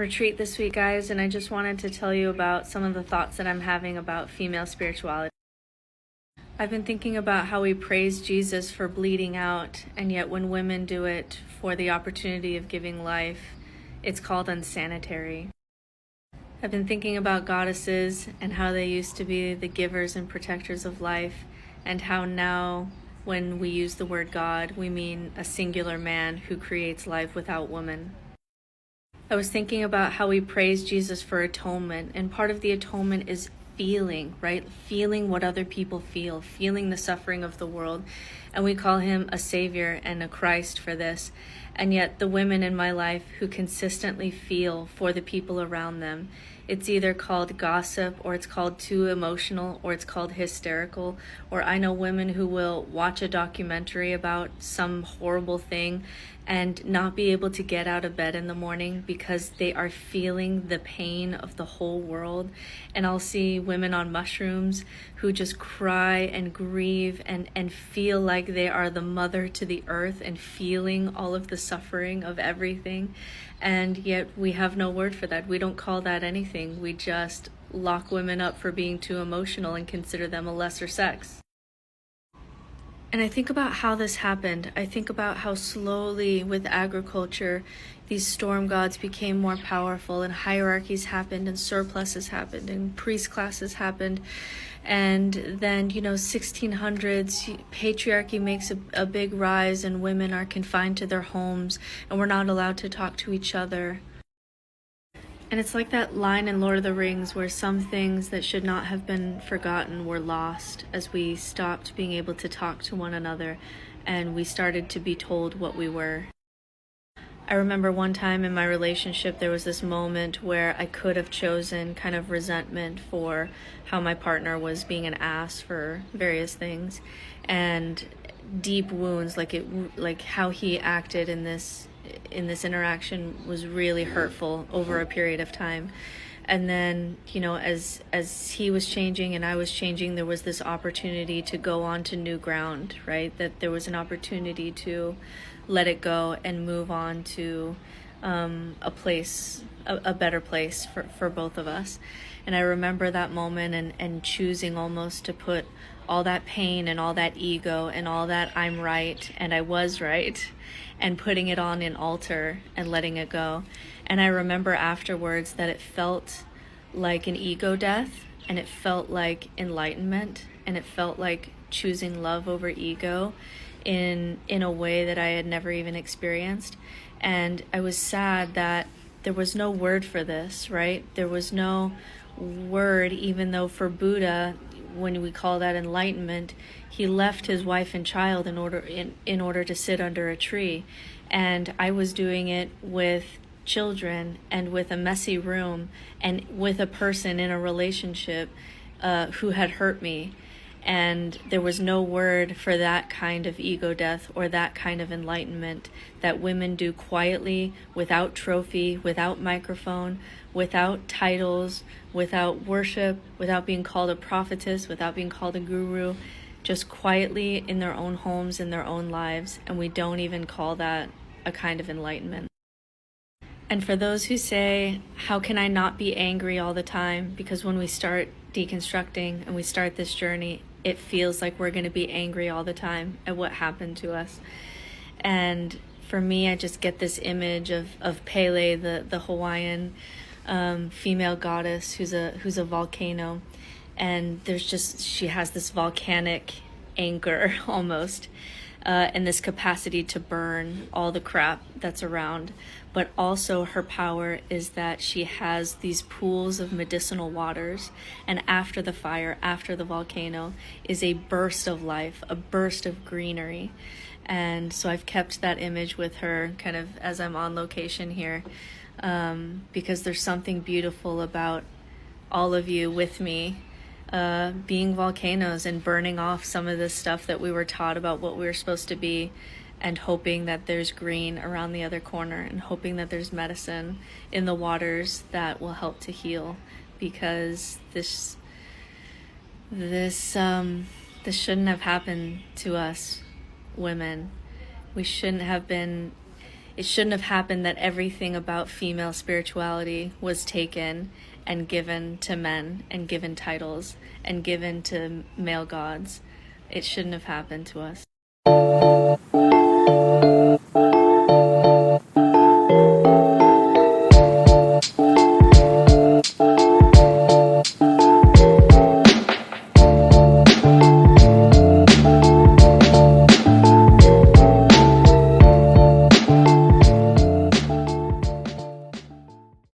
retreat this week, guys, and I just wanted to tell you about some of the thoughts that I'm having about female spirituality. I've been thinking about how we praise Jesus for bleeding out, and yet when women do it for the opportunity of giving life, it's called unsanitary. I've been thinking about goddesses and how they used to be the givers and protectors of life, and how now, when we use the word God, we mean a singular man who creates life without woman. I was thinking about how we praise Jesus for atonement, and part of the atonement is feeling, right? Feeling what other people feel, feeling the suffering of the world. And we call him a savior and a Christ for this. And yet the women in my life who consistently feel for the people around them, it's either called gossip, or it's called too emotional, or it's called hysterical. Or I know women who will watch a documentary about some horrible thing and not be able to get out of bed in the morning because they are feeling the pain of the whole world. And I'll see women on mushrooms who just cry and grieve and feel like they are the mother to the earth and feeling all of the suffering of everything. And yet we have no word for that. We don't call that anything. We just lock women up for being too emotional and consider them a lesser sex. And I think about how this happened. I think about how slowly with agriculture, these storm gods became more powerful, and hierarchies happened, and surpluses happened, and priest classes happened. And then, 1600s, patriarchy makes a big rise, and women are confined to their homes, and we're not allowed to talk to each other. And it's like that line in Lord of the Rings where some things that should not have been forgotten were lost as we stopped being able to talk to one another and we started to be told what we were. I remember one time in my relationship there was this moment where I could have chosen kind of resentment for how my partner was being an ass for various things, and deep wounds, like how he acted in this interaction was really hurtful over a period of time. And then, as he was changing and I was changing, there was this opportunity to go on to new ground, right? That there was an opportunity to let it go and move on to a better place for both of us. And I remember that moment and choosing almost to put all that pain and all that ego and all that I'm right and I was right, and putting it on an altar and letting it go. And I remember afterwards that it felt like an ego death, and it felt like enlightenment, and it felt like choosing love over ego in a way that I had never even experienced. And I was sad that there was no word for this, right? There was no word, even though for Buddha, when we call that enlightenment, he left his wife and child in order to sit under a tree. And I was doing it with children and with a messy room and with a person in a relationship who had hurt me. And there was no word for that kind of ego death or that kind of enlightenment that women do quietly, without trophy, without microphone, without titles, without worship, without being called a prophetess, without being called a guru, just quietly in their own homes, in their own lives. And we don't even call that a kind of enlightenment. And for those who say, how can I not be angry all the time? Because when we start deconstructing and we start this journey, it feels like we're going to be angry all the time at what happened to us. And for me, I just get this image of Pele, the Hawaiian female goddess who's a volcano. And she has this volcanic anger almost, and this capacity to burn all the crap that's around. But also her power is that she has these pools of medicinal waters, and after the fire, after the volcano, is a burst of life, a burst of greenery. And so I've kept that image with her kind of as I'm on location here, because there's something beautiful about all of you with me being volcanoes and burning off some of this stuff that we were taught about what we were supposed to be, and hoping that there's green around the other corner, and hoping that there's medicine in the waters that will help to heal, because this shouldn't have happened to us women. We shouldn't have been it shouldn't have happened that everything about female spirituality was taken and given to men and given titles and given to male gods. It shouldn't have happened to us.